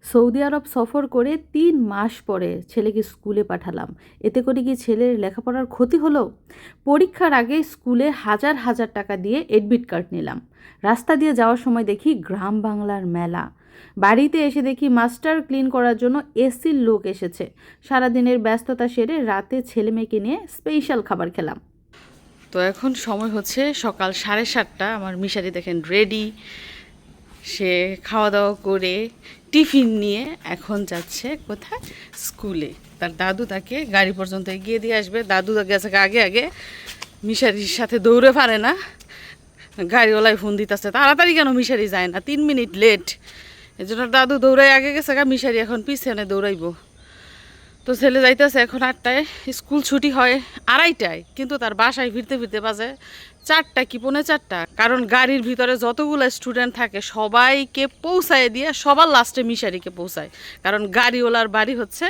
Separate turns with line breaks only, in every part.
Saudi আরব সফর করে ৩ মাস পরে ছেলেকে স্কুলে পাঠালাম। এতে করে কি ছেলের লেখাপড়ার ক্ষতি হলো? পরীক্ষার আগে স্কুলে হাজার হাজার টাকা দিয়ে এডমিট কার্ড নিলাম। রাস্তা দিয়ে যাওয়ার সময় দেখি গ্রাম বাংলার মেলা। বাড়িতে এসে দেখি মাস্টার ক্লিন করার জন্য এসির লোক এসেছে। সারাদিনের ব্যস্ততা সেরে রাতে ছেলে মেয়েকে নিয়ে স্পেশাল খাবার খেলাম। তো এখন সময় হচ্ছে সকাল 7:30। আমার মিশারি দেখেন রেডি। সে খাওয়া দাওয়া করে টিফিন নিয়ে এখন যাচ্ছে কোথায়? স্কুলে। তার দাদু তাকে গাড়ি পর্যন্ত এগিয়ে দিয়ে আসবে। দাদু গেছে আগে আগে, মিশারির সাথে দৌড়ে পারে না। গাড়িওয়ালায় ফোন দিতেছে, তাড়াতাড়ি কেন মিশারি যায় না, 3 মিনিট লেট। এই জন্য দাদু দৌড়াই আগে গেছে, মিশারি এখন পিছনে দৌড়াইব। তো ছেলে যাইতেছে এখন 8টায়, স্কুল ছুটি হয় 2:30টায়, কিন্তু তার বাসায় ফিরতে ফিরতে বাজে 4টা কি 3:45। কারণ গাড়ির ভিতরে যতগুলো স্টুডেন্ট থাকে সবাইকে পৌঁছায় দিয়ে সবার লাস্টে মিশারিকে পৌঁছায়। কারণ গাড়িওয়ালার বাড়ি হচ্ছে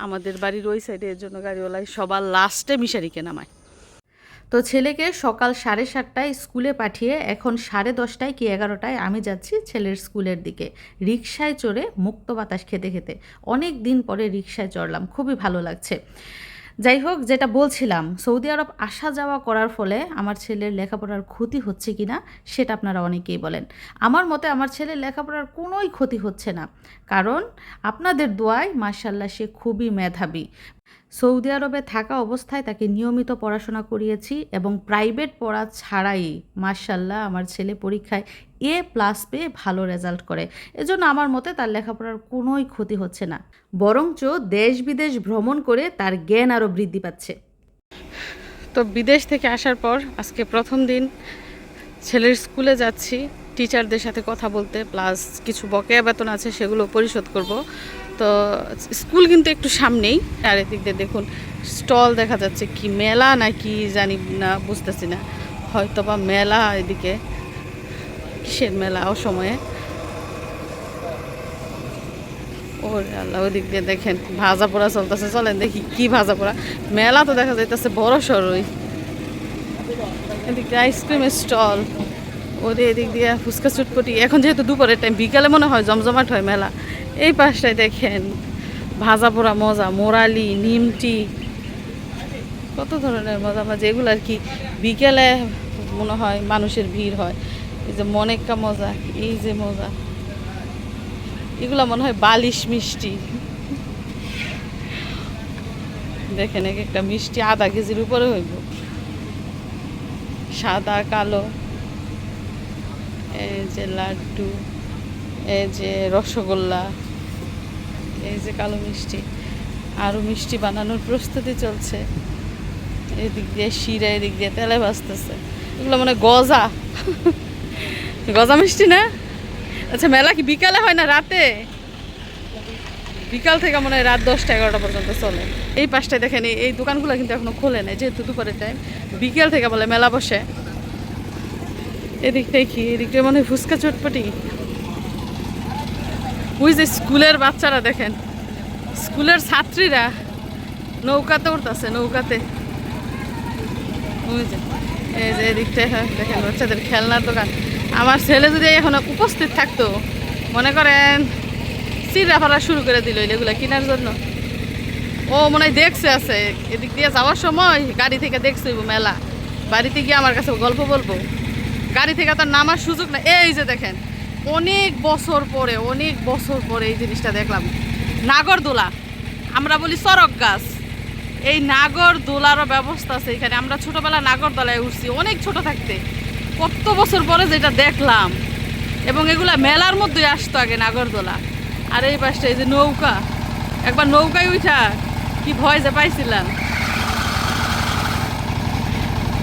আমাদের বাড়ির ওই সাইডে, এর জন্য গাড়িওয়ালাই সবার লাস্টে মিশারিকে নামায়। তো ছেলেকে সকাল 7:30টায় স্কুলে পাঠিয়ে এখন 10:30টায় কি 11টায় আমি যাচ্ছি ছেলের স্কুলের দিকে। রিকশায় চড়ে মুক্ত বাতাস খেতে খেতে অনেক দিন পরে রিকশায় চড়লাম, খুবই ভালো লাগছে। যাই হোক, যেটা বলছিলাম, সৌদি আরব আসা যাওয়া করার ফলে আমার ছেলের লেখাপড়ার ক্ষতি হচ্ছে কি না সেটা আপনারা অনেকেই বলেন। আমার মতে আমার ছেলের লেখাপড়ার কোনোই ক্ষতি হচ্ছে না, কারণ আপনাদের দোয়ায় মাশাআল্লাহ সে খুবই মেধাবী। সৌদি আরবে থাকা অবস্থায় তাকে নিয়মিত পড়াশোনা করিয়েছি এবং প্রাইভেট পড়া ছাড়াই মাশাআল্লাহ আমার ছেলে পরীক্ষায় A+ পেয়ে ভালো রেজাল্ট করে। এজন্য আমার মতে তার লেখাপড়ার কোনোই ক্ষতি হচ্ছে না, বরঞ্চ দেশ বিদেশ ভ্রমণ করে তার জ্ঞান আরও বৃদ্ধি পাচ্ছে। তো বিদেশ থেকে আসার পর আজকে প্রথম দিন ছেলের স্কুলে যাচ্ছি টিচারদের সাথে কথা বলতে, প্লাস কিছু বকেয়া বেতন আছে সেগুলো পরিশোধ করব। তো স্কুল কিন্তু একটু সামনেই। আর এদিক দিয়ে দেখুন স্টল দেখা যাচ্ছে, কি মেলা না কি জানি না, বুঝতেছি না, হয়তো বা মেলা। এদিকে কিসের মেলা অসময়ে? ওরে আল্লাহ, ওই দিক দিয়ে দেখেন ভাজা পোড়া চলতেছে। চলেন দেখি কি ভাজা পোড়া। মেলা তো দেখা যাইতেছে বড় সড়ই। এদিক দিয়ে আইসক্রিমের স্টল, ওদের এদিক দিয়ে ফুচকা চুটপটি। এখন যেহেতু দুপুরের টাইম, বিকালে মনে হয় জমজমাট হয় মেলা। এই পাশটায় দেখেন ভাজা পোড়া মজা, মোরালি, নিমটি, কত ধরনের মজা মজা, এগুলো আর কি বিকেলে মনে হয় মানুষের ভিড় হয়। এই যে মনেকা মজা, এই যে মজা, এগুলো মনে হয় বালিশ মিষ্টি। দেখেন এক একটা মিষ্টি আধা কেজির উপরে হইব, সাদা কালো। এই যে লাড্ডু, এই যে রসগোল্লা, এই যে কালো মিষ্টি। আরও মিষ্টি বানানোর প্রস্তুতি চলছে। এদিক দিয়ে শিরা, এদিক দিয়ে তেলে ভাজতেছে। এগুলো মানে গজা গজা মিষ্টি না? আচ্ছা, মেলা কি বিকালে হয় না রাতে? বিকাল থেকে মনে হয় রাত 10টা-11টা পর্যন্ত চলে। এই পাশটায় দেখেন এই দোকানগুলো কিন্তু এখনো খোলে নাই, যেহেতু দুপুরের টাইম। বিকেল থেকে বলে মেলা বসে। এদিকটাই কি, এদিকটাই মনে হয় ফুচকা চটপটি। ওই যে স্কুলের বাচ্চারা দেখেন, স্কুলের ছাত্রীরা নৌকাতে উঠতেছে, নৌকাতে। ওই যে এই যে এদিকটায় দেখেন বাচ্চাদের খেলনার দোকান। আমার ছেলে যদি এখন উপস্থিত থাকতো, মনে করেন চিড়া ফেলা শুরু করে দিল এগুলো কেনার জন্য। ও মনে হয় দেখছে আছে, এদিক দিয়ে যাওয়ার সময় গাড়ি থেকে দেখছে মেলা। বাড়িতে গিয়ে আমার কাছে গল্প বলবো। গাড়ি থেকে তার নামার সুযোগ না। এই যে দেখেন অনেক বছর পরে এই জিনিসটা দেখলাম, নাগরদোলা। আমরা বলি চরক গাছ, এই নাগরদোলারও ব্যবস্থা আছে এখানে। আমরা ছোটবেলা নাগরদোলায় উঠছি অনেক ছোট থাকতে, কত বছর পরে যেটা দেখলাম। এবং এগুলা মেলার মধ্যে আসতো আগে নাগরদোলা। আর এই পাশটা এই যে নৌকা, একবার নৌকায় উঠা কি ভয় যে পাইছিলাম।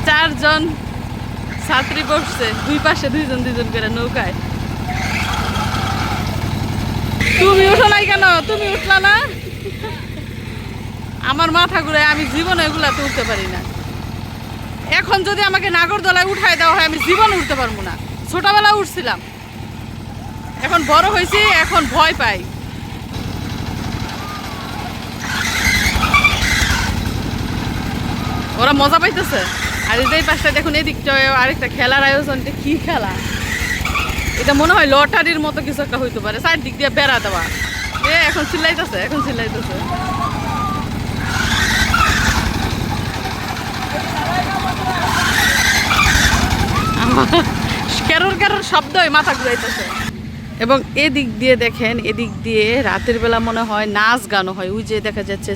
4 জন ছাত্রী বসছে, দুই পাশে 2 জন 2 জন করে নৌকায়। তুমি উঠো নাই কেন? তুমি উঠলা না? আমার মাথা ঘুরে, আমি জীবনে এগুলাতে উঠতে পারি না। এখন যদি আমাকে নাগরদোলায় উঠায় দেওয়া হয় আমি জীবনে উঠতে পারবো না। ছোটবেলা উঠছিলাম, এখন বড় হয়েছি, এখন ভয় পাই। ওরা মজা পাইতেছে। আর এই পাশটা দেখুন, এদিকটা আরেকটা খেলার আয়োজন। কি খেলা এটা? মনে হয় লটারির মতো কিছু একটা হইতে পারে। চারদিক দিয়ে বেড়া দেওয়া, এখন চিল্লাইতেছে, এখন চিল্লাইতেছে। কেরোর কেরোর শব্দই মাথা ঘুরাইতেছে। এবং এদিক দিয়ে দেখেন, এদিক দিয়ে রাতের বেলা মনে হয় নাচ গানও হয়। ওই যে দেখা যাচ্ছে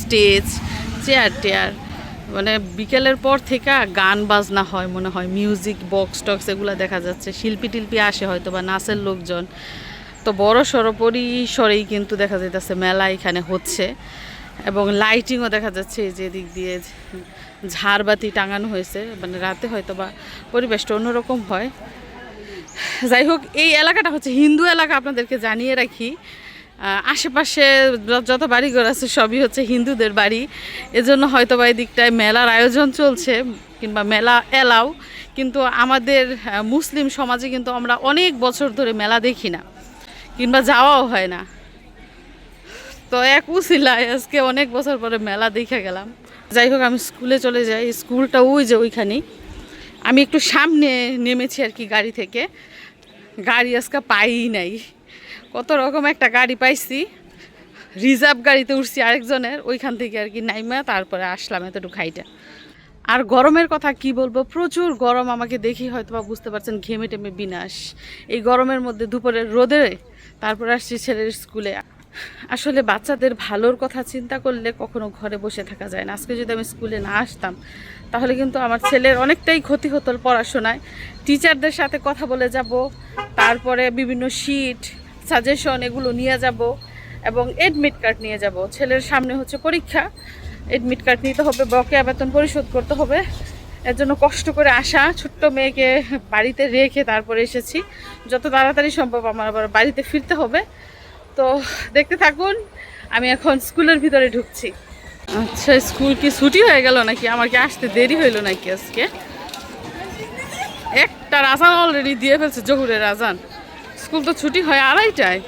স্টেজ, চেয়ার টেয়ার, মানে বিকেলের পর থেকে গান বাজনা হয় মনে হয়, মিউজিক বক্স টক্স এগুলো দেখা যাচ্ছে। শিল্পী টিল্পী আসে হয়তো বা নাচের লোকজন। তো বড় সড়ো পরিসরেই কিন্তু দেখা যাইতেছে মেলা এখানে হচ্ছে। এবং লাইটিংও দেখা যাচ্ছে এই যে এদিক দিয়ে ঝাড়বাতি টাঙানো হয়েছে, মানে রাতে হয়তো বা পরিবেশটা অন্যরকম হয়। যাই হোক, এই এলাকাটা হচ্ছে হিন্দু এলাকা, আপনাদেরকে জানিয়ে রাখি। আশেপাশে যত বাড়িঘর আছে সবই হচ্ছে হিন্দুদের বাড়ি, এজন্য হয়তো বা এই দিকটায় মেলার আয়োজন চলছে কিংবা মেলা এলাও। কিন্তু আমাদের মুসলিম সমাজে কিন্তু আমরা অনেক বছর ধরে মেলা দেখি না কিংবা যাওয়াও হয় না। তো এক উছিলায় আজকে অনেক বছর পরে মেলা দেখে গেলাম। যাই হোক, আমি স্কুলে চলে যাই। স্কুলটা ওই যে ওইখানেই। আমি একটু সামনে নেমেছি আর কি গাড়ি থেকে। গাড়ি আজকে পাই নাই, কত রকম একটা গাড়ি পাইছি। রিজার্ভ গাড়িতে উঠছি আরেকজনের, ওইখান থেকে আর কি নাইমা তারপরে আসলাম এতটুকু হাইটা। আর গরমের কথা কি বলবো, প্রচুর গরম। আমাকে দেখি হয়তো বা বুঝতে পারছেন ঘেমে টেমে বিনাশ। এই গরমের মধ্যে দুপুরের রোদে তারপর আসছি ছেলের স্কুলে। আসলে বাচ্চাদের ভালোর কথা চিন্তা করলে কখনো ঘরে বসে থাকা যায় না। আজকে যদি আমি স্কুলে না আসতাম তাহলে কিন্তু আমার ছেলের অনেকটাই ক্ষতি হতো পড়াশোনায়। টিচারদের সাথে কথা বলে যাব, তারপরে বিভিন্ন শিট সাজেশন এগুলো নিয়ে যাব এবং এডমিট কার্ড নিয়ে যাব। ছেলের সামনে হচ্ছে পরীক্ষা, এডমিট কার্ড নিতে হবে, বকেয়া বেতন পরিশোধ করতে হবে। এর জন্য কষ্ট করে আসা, ছোট্ট মেয়েকে বাড়িতে রেখে তারপরে এসেছি। যত তাড়াতাড়ি সম্ভব আমার আবার বাড়িতে ফিরতে হবে। তো দেখতে থাকুন, আমি এখন স্কুলের ভিতরে ঢুকছি। আচ্ছা, স্কুল কি ছুটি হয়ে গেল নাকি? আমার কি আসতে দেরি হইলো নাকি আজকে? একটা আজান অলরেডি দিয়ে ফেলছে, জহুরের আজান। স্কুল তো ছুটি হয় 2:30টায়।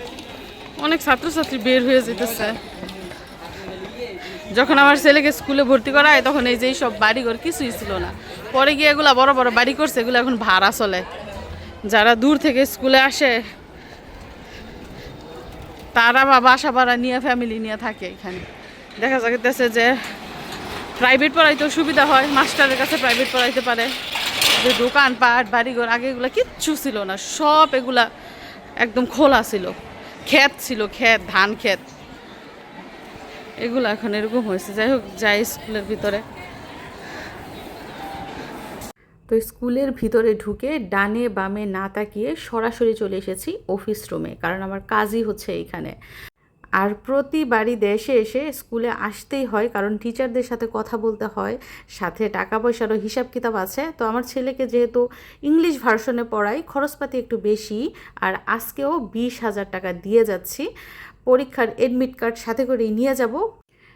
অনেক ছাত্রছাত্রী বের হয়ে যেতেছে। যখন আমার ছেলেকে স্কুলে ভর্তি করা হয় তখন এই যে সব বাড়িঘর কিছুই ছিল না। পরে গিয়ে এগুলা বড় বড় বাড়ি করছে, এগুলো এখন ভাড়া চলে। যারা দূর থেকে স্কুলে আসে তারা বা বাসা ভাড়া নিয়ে ফ্যামিলি নিয়ে থাকে এখানে। দেখা যাচ্ছে যে প্রাইভেট পড়াইতেও সুবিধা হয়, মাস্টারের কাছে প্রাইভেট পড়াইতে পারে। যে দোকানপাট বাড়িঘর আগে এগুলো কিচ্ছু ছিল না, সব এগুলা একদম খোলা ছিল। ক্ষেত ছিল, ক্ষেত, ধান ক্ষেত, এগুলো এখন এরকম হয়েছে। যাই হোক, যাই স্কুলের ভিতরে। তো স্কুলের ভিতরে ঢুকে ডানে বামে না তাকিয়ে সরাসরি চলে এসেছি অফিস রুমে, কারণ আমার কাজই হচ্ছে এইখানে। আর প্রতিবারই দেশে এসে স্কুলে আসতেই হয়, কারণ টিচারদের সাথে কথা বলতে হয়, সাথে টাকা পয়সারও হিসাব কিতাব আছে। তো আমার ছেলেকে যেহেতু ইংলিশ ভার্সনে পড়াই, খরচপাতি একটু বেশি। আর আজকেও 20,000 টাকা দিয়ে যাচ্ছি। পরীক্ষার এডমিট কার্ড সাথে করেই নিয়ে যাব,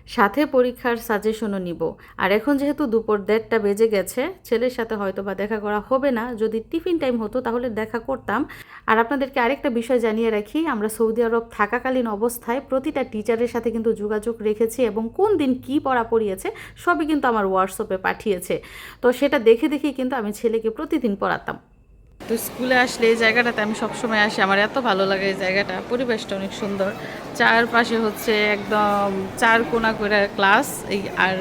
সাথে পরীক্ষার সাজেশনও নিব। আর এখন যেহেতু দুপুর 1:30টা বেজে গেছে, ছেলের সাথে হয়তো বা দেখা করা হবে না। যদি টিফিন টাইম হতো তাহলে দেখা করতাম। আর আপনাদেরকে আরেকটা বিষয় জানিয়ে রাখি, আমরা সৌদি আরব থাকাকালীন অবস্থায় প্রতিটা টিচারের সাথে কিন্তু যোগাযোগ রেখেছি এবং কোন দিন কী পড়া পড়িয়েছে সবই কিন্তু আমার হোয়াটসঅ্যাপে পাঠিয়েছে। তো সেটা দেখে দেখেই কিন্তু আমি ছেলেকে প্রতিদিন পড়াতাম। তো স্কুলে আসলে এই জায়গাটাতে আমি সবসময় আসি, আমার এত ভালো লাগে এই জায়গাটা। পরিবেশটা অনেক সুন্দর, চারপাশে হচ্ছে একদম 4 কোণা করে ক্লাস, এই আর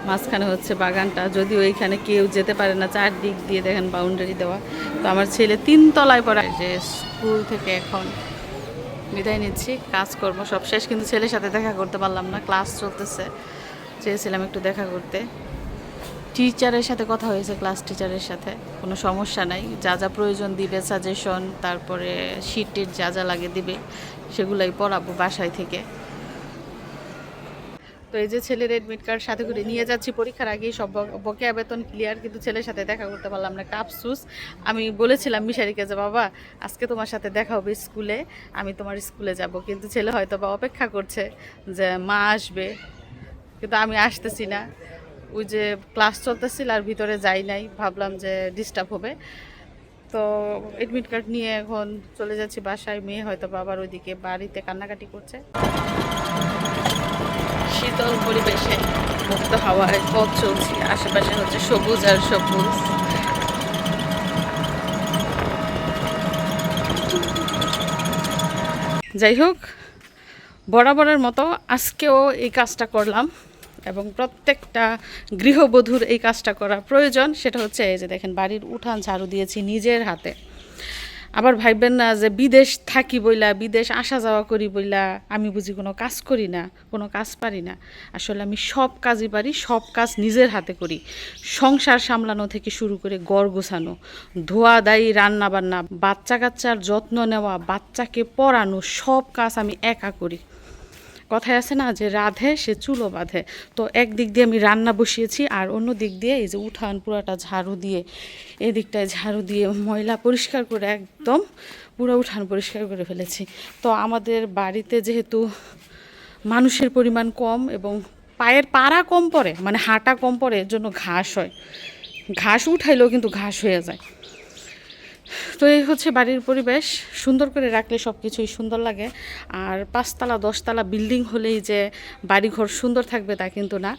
মাঝখানে হচ্ছে বাগানটা। যদিও এইখানে কেউ যেতে পারে না, 4 দিক দিয়ে দেখেন বাউন্ডারি দেওয়া। তো আমার ছেলে 3 তলায় পড়ায়। যে স্কুল থেকে এখন বিদায় নিচ্ছি, কাজকর্ম সব শেষ, কিন্তু ছেলের সাথে দেখা করতে পারলাম না, ক্লাস চলতেছে। চেয়েছিলাম একটু দেখা করতে। টিচারের সাথে কথা হয়েছে, ক্লাস টিচারের সাথে, কোনো সমস্যা নাই। যা যা প্রয়োজন দিবে, সাজেশন, তারপরে শিটের যা যা লাগে দিবে, সেগুলাই পড়াবো বাসায় থেকে। তো এই যে ছেলের এডমিট কার্ড সাথে করে নিয়ে যাচ্ছি। পরীক্ষার আগেই সব বকেয়া বেতন ক্লিয়ার, কিন্তু ছেলের সাথে দেখা করতে পারলাম না, একটা আফসোস। আমি বলেছিলাম মিশারিকে যে বাবা আজকে তোমার সাথে দেখা হবে স্কুলে, আমি তোমার স্কুলে যাব। কিন্তু ছেলে হয়তো বা অপেক্ষা করছে যে মা আসবে, কিন্তু আমি আসতেছি না। ওই যে ক্লাস চলতেছিল আর ভিতরে যাই নাই, ভাবলাম যে ডিস্টার্ব হবে। তো এডমিট কার্ড নিয়ে এখন চলে যাচ্ছি বাসায়। মেয়ে হয়তো বাবার ওইদিকে বাড়িতে কান্নাকাটি করছে। শীতল পরিবেশে মুক্ত হাওয়ায় পথ চলছি, আশেপাশে হচ্ছে সবুজ আর সবুজ। যাই হোক, বরাবরের মতো আজকেও এই কাজটা করলাম এবং প্রত্যেকটা গৃহবধূর এই কাজটা করা প্রয়োজন। সেটা হচ্ছে এই যে দেখেন বাড়ির উঠান ঝাড়ু দিয়েছি নিজের হাতে। আবার ভাববেন না যে বিদেশ থাকি বইলা, বিদেশ আসা যাওয়া করি বইলা আমি বুঝি কোনো কাজ করি না, কোনো কাজ পারি না। আসলে আমি সব কাজই পারি, সব কাজ নিজের হাতে করি। সংসার সামলানো থেকে শুরু করে ঘর গোছানো, ধোয়া দায়ী, রান্না বান্না, বাচ্চা কাচ্চার যত্ন নেওয়া, বাচ্চাকে পড়ানো, সব কাজ আমি একা করি। কথায় আছে না যে রাধে সে চুলো বাঁধে। তো একদিক দিয়ে আমি রান্না বসিয়েছি আর অন্য দিক দিয়ে এই যে উঠান পুরাটা ঝাড়ু দিয়ে, এদিকটায় ঝাড়ু দিয়ে ময়লা পরিষ্কার করে একদম পুরো উঠান পরিষ্কার করে ফেলেছি। তো আমাদের বাড়িতে যেহেতু মানুষের পরিমাণ কম এবং পায়ের পাড়া কম পড়ে, মানে হাঁটা কম পড়ে, এর জন্য ঘাস হয়। ঘাস উঠাইলেও কিন্তু ঘাস হয়ে যায়। তো এই হচ্ছে বাড়ির পরিবেশ। সুন্দর করে রাখলে সব কিছুই সুন্দর লাগে। আর 5তলা 10তলা বিল্ডিং হলেই যে বাড়িঘর সুন্দর থাকবে তা কিন্তু না।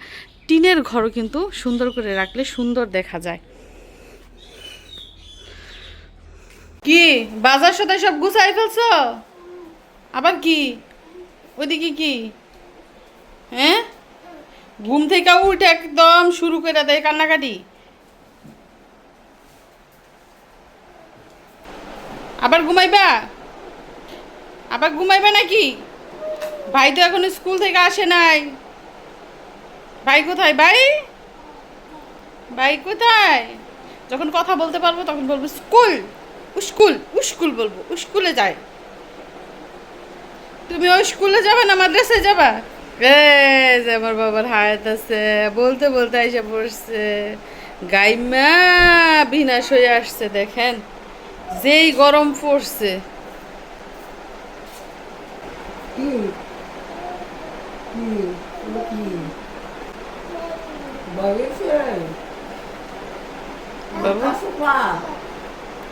টিনের ঘরও কিন্তু সুন্দর করে রাখলে সুন্দর দেখা যায়। কি বাজার সদাই সব গুছাই ফেলছ? আবার কি ওইদিকে কি? হ্যাঁ, ঘুম থেকে উঠে একদম শুরু করে দেয় কান্নাকাটি। আবার ঘুমাইবা? আবার ঘুমাইবা নাকি? ভাই তো এখন স্কুল থেকে আসে নাই। ভাই কোথায়? ভাই ভাই কোথায়? যখন কথা বলতে পারবো তখন বলবো স্কুল, স্কুল, স্কুল বলবো, স্কুলে যায়। তুমি ওই স্কুলে যাবে না মাদ্রাসায় যাবা? যে আমার বাবার হায়াত আছে বলতে বলতে আইসা পড়ছে। গাইমা বিনাশ হয়ে আসছে দেখেন, যেই গরম পড়ছে।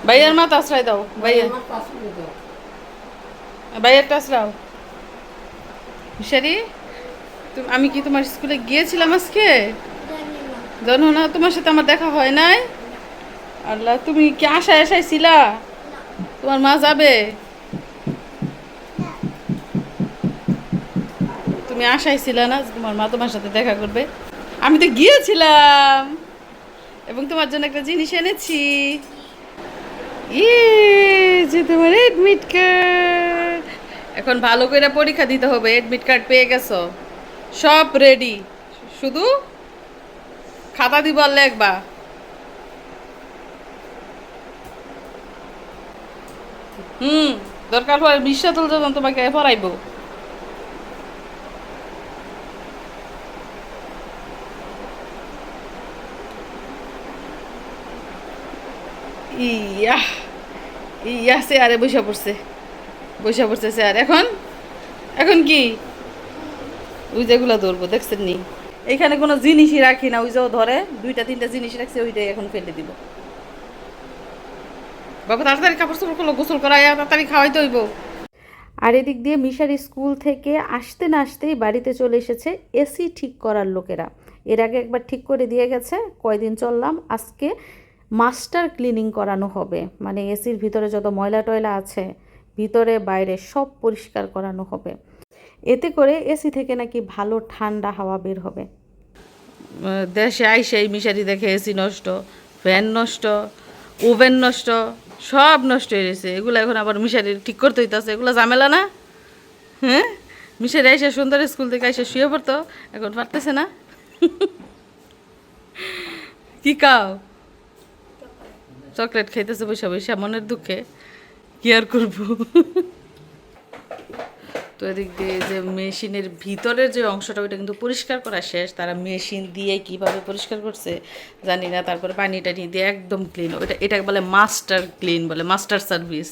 ভাইয়ার মাথা আশ্রয় দাও, ভাইয়া ভাইয়ারটা আশ্রাও। হুশারি, আমি কি তোমার স্কুলে গিয়েছিলাম আজকে? জানো না তোমার সাথে আমার দেখা হয় নাই? আল্লাহ, তুমি কি আশায় আশায় ছিলা তোমার মা যাবে? তুমি আশায় ছিল না যে তোমার মা তোমার সাথে দেখা করবে? আমি তো গিয়েছিলাম এবং তোমার জন্য একটা জিনিস এনেছি। যে তোমার এডমিট কার্ড। এখন ভালো করে পরীক্ষা দিতে হবে। এডমিট কার্ড পেয়ে গেছো, সব রেডি, শুধু খাতা দিব আর লেখবা। দরকার পড়ে বিশ্বাতল যখন তোমাকে পড়াইবো। ইয়া ইয়া চেয়ারে বসে পড়ছে, বসে পড়ছে চেয়ার। এখন এখন কি ওই যেগুলো ধরবো দেখছেন নি? এখানে কোনো জিনিসই রাখি না, ওই যে ধরে 2টা 3টা জিনিস রাখছে, ওইটাই এখন ফেলে দিব। বাবা তাড়াতাড়ি কাপড় চোপড় করলো, গোসল করাইয়া তাড়াতাড়ি খাওয়াইতে হইব। আর এদিক দিয়ে মিশার স্কুল থেকে আসতে না আসতেই বাড়িতে চলে এসেছে এসি ঠিক করার লোকেরা। এর আগে একবার ঠিক করে দিয়ে গেছে, কয়দিন চললাম। আজকে মাস্টার ক্লিনিং করানো হবে, মানে এসির ভিতরে যত ময়লা টয়লা আছে ভিতরে বাইরে সব পরিষ্কার করানো হবে। এতে করে এসি থেকে নাকি ভালো ঠান্ডা হাওয়া বের হবে। দেশে আইসে এই মিশারি দেখে এসি নষ্ট, ফ্যান নষ্ট, ওভেন নষ্ট, সব নষ্ট হয়ে গেছে। এগুলো এখন আবার মিশারি ঠিক করতে হইতেছে। এগুলো ঝামেলা না? হ্যাঁ, মিশারি আইসা সুন্দর স্কুল থেকে আইসা শুয়ে পড়তো, এখন পারতেছে না। কি কাও? চকলেট খাইতেছে বৈশা বৈশা মনের দুঃখে, কি আর করবো। তো এদিক দিয়ে যে মেশিনের ভিতরের যে অংশটা ওইটা কিন্তু পরিষ্কার করা শেষ। তারা মেশিন দিয়ে কিভাবে পরিষ্কার করছে জানি না। তারপরে পানি টানি দিয়ে একদম ক্লিন। এটা বলে মাস্টার ক্লিন, বলে মাস্টার সার্ভিস।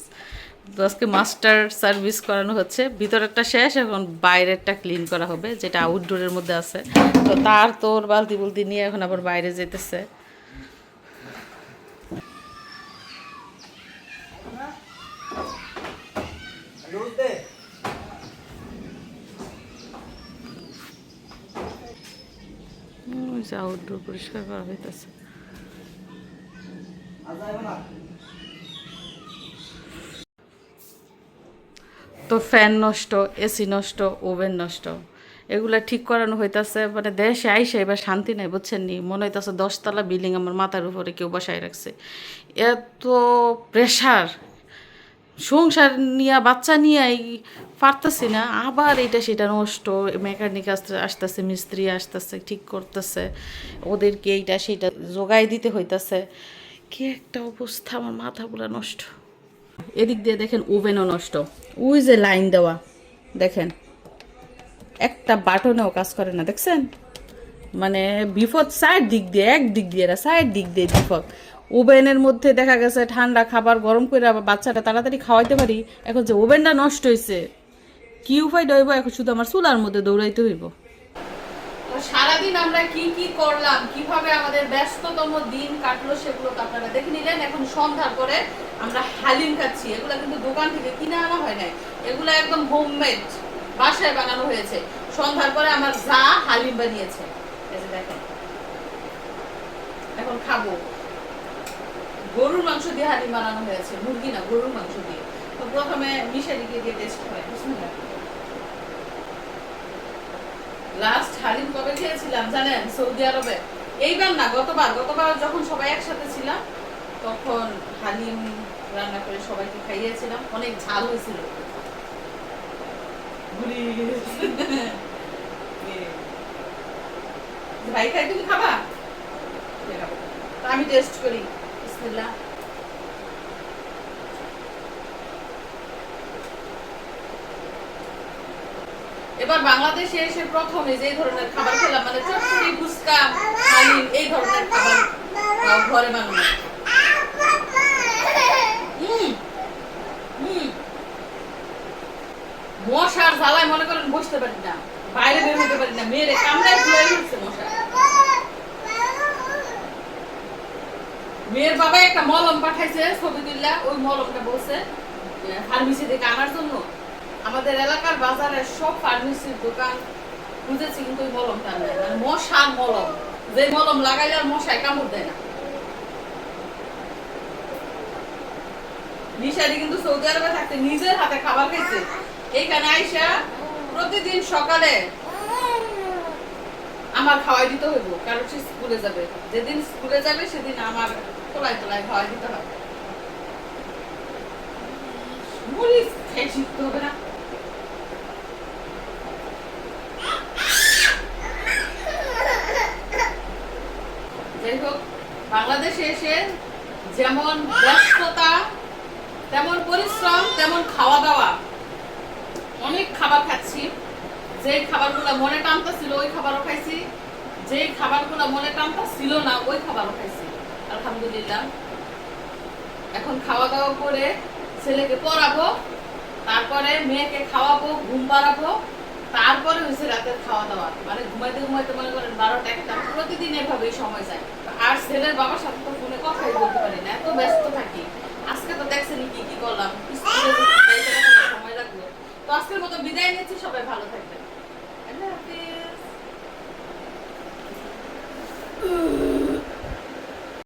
তো আজকে মাস্টার সার্ভিস করানো হচ্ছে। ভিতরেরটা শেষ, এখন বাইরেরটা ক্লিন করা হবে, যেটা আউটডোরের মধ্যে আছে। তো তার তোর বালতি বুলতি নিয়ে এখন আবার বাইরে যেতেছে। আউটডোর পরিষ্কার করা হইতেছে। তো তো ফ্যান নষ্ট, এসি নষ্ট, ওভেন নষ্ট, এগুলা ঠিক করানো হইতাছে। মানে দেশে আইসে এবার শান্তি নাই, বুঝছেন নি? মনে হইতাছে 10 তলা বিল্ডিং আমার মাথার উপরে কেউ বসায় রাখছে। এত প্রেশার, সংসার নিয়ে বাচ্চা নিয়ে পারতেছি না, আবার এটা সেটা নষ্ট, মেকানিক আসতেছে, মিস্ত্রি আসতেছে, ঠিক করতেছে, ওদেরকে এইটা সেটা জোগাই দিতে হইতাছে। কি একটা অবস্থা, আমার মাথাগুলো নষ্ট। এদিক দিয়ে দেখেন ওভেনও নষ্ট, ওই যে লাইন দেওয়া দেখেন একটা বাটনেও কাজ করে না, দেখছেন? মানে বিপদ সাইড দিক দিয়ে, এক দিক দিয়ে না, সাইড দিক দিয়ে বিপদ। ওভেনের মধ্যে দেখা গেছে ঠান্ডা খাবার গরম করে আবার বাচ্চাটা তাড়াতাড়ি খাওয়াইতে পারি, এখন যে ওভেনটা নষ্ট হয়েছে, কি উপায় হইব? এখন শুধু আমার চুলার মধ্যে দৌড়াইতে হইব। তো সারাদিন আমরা কি কি করলাম, কিভাবে আমাদের ব্যস্ততম দিন কাটলো, সেগুলো তো আপনারা দেখে নিলেন। এখন সন্ধ্যার পরে আমরা হালিম খাচ্ছি। এগুলো কিন্তু দোকান থেকে কিনে আনা হয় নাই, এগুলো একদম হোমমেড, বাসায় বানানো হয়েছে। সন্ধ্যার পরে আমার যা হালিম বানিয়েছে, এই যে দেখেন। এখন খাবো। গরুর মাংস দিয়ে হালিম বানানো হয়েছে, মুরগি না, গরুর মাংস দিয়ে। তো প্রথমে মিশারিকে দিয়ে টেস্ট হয়। লাস্ট হালিম কবে খেয়েছিলাম জানেন? সৌদি আরবে। এইবার না, গতবার যখন সবাই একসাথে ছিলাম তখন হালিম রান্না করে সবাইকে খাইয়েছিলাম, অনেক ঝাল হয়েছিল। ভাই খাই, তুমি খাবা? আমি টেস্ট করি। বিসমিল্লাহ। এবার বাংলাদেশে এসে প্রথম এই ধরনের খাবার খেলাম, মানে চটপটি, ফুচকা, হালিম, এই ধরনের খাবার ঘরে বানানো। মশার জ্বালায় মনে করেন বসতে পারি না, বাইরে বের হতে পারি না, মেয়েরে কামড়ায় ফুলে উঠছে মশা। মেয়ের বাবা একটা মলম পাঠাইছে ছবি তুললা, ওই মলমটা বলছে ফার্মেসি থেকে আনার জন্য। আমাদের এলাকার বাজারে সব ফার্মেসির দোকান খুঁজেছি, কিন্তু ওই মলমটা নেই। মানে মশার মলম, যে মলম লাগাইলে আর মশায় কামড় দেয় না। নিশারি কিন্তু সৌদি আরবে থাকতে নিজের হাতে খাবার খাইছে। এইখানে আইসা প্রতিদিন সকালে আমার খাওয়াই দিতে হইব, কারণ সে স্কুলে যাবে। যেদিন স্কুলে যাবে সেদিন আমার তোলায় তোলায় খাওয়াই দিতে হবে। মরিচ খেয়ে শিখতে হবে না? যাই হোক, বাংলাদেশে এসে যেমন ব্যস্ততা, তেমন পরিশ্রম, তেমন খাওয়া দাওয়া। অনেক খাবার খাচ্ছি, যে খাবারগুলো মনে টানতা ছিল ওই খাবারও খাইছি, যে খাবারগুলো মনে টানতা ছিল না ওই খাবারও খাইছি। আলহামদুলিল্লাহ। এখন খাওয়া দাওয়া করে ছেলেকে পড়াবো, তারপরে মেয়েকে খাওয়াবো, ঘুম পাড়াবো, তারপরে হয়েছে রাতের খাওয়া দাওয়া। মানে ঘুমাইতে ঘুমাইতে মনে করেন 12টা 1টা, প্রতিদিন এভাবেই সময় যায়। আর ছেলের বাবার সাথে তো ফোনে কথাই বলতে পারি না, এত ব্যস্ত থাকি। আজকে তো দেখছেন কি কি করলাম, সময় লাগলো। তো আজকের মতো বিদায় নিচ্ছি, সবাই ভালো থাকবেন। আল্লাহ হাফেজ।